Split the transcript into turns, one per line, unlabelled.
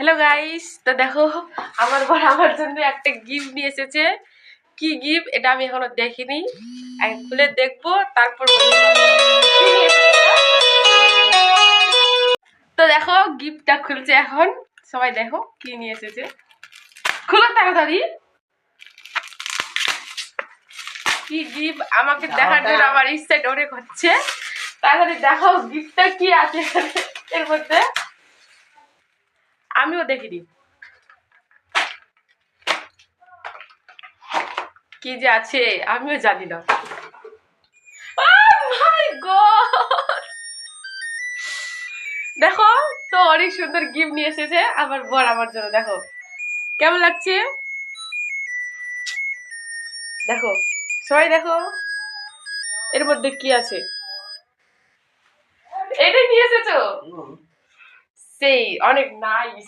Hello guys, তো দেখো আমার বর আমার জন্য একটা গিফট নিয়ে এসেছে। কি গিফট এটা আমি এখনো দেখিনি, আগে খুলে দেখবো তারপর বলবো। কি নিয়ে এসেছে এটা? তো দেখো গিফটটা খুলছে এখন, সবাই দেখো কি নিয়ে এসেছে। খুলো তাড়াতাড়ি। কি গিফট আমাকে দেখার জন্য আমার ইচ্ছা অনেক হচ্ছে। তাড়াতাড়ি দেখো গিফটটা কি আছে এর মধ্যে, আমিও দেখিনি কি যে আছে, আমিও জানি না। মাই গড, দেখো তো অনেক সুন্দর গিফট নিয়ে এসেছে আমার বর আমার জন্য। দেখো কেমন লাগছে, দেখো সবাই দেখো এর মধ্যে কি আছে। এটা নিয়ে এসেছো, সেই অনেক নাইস।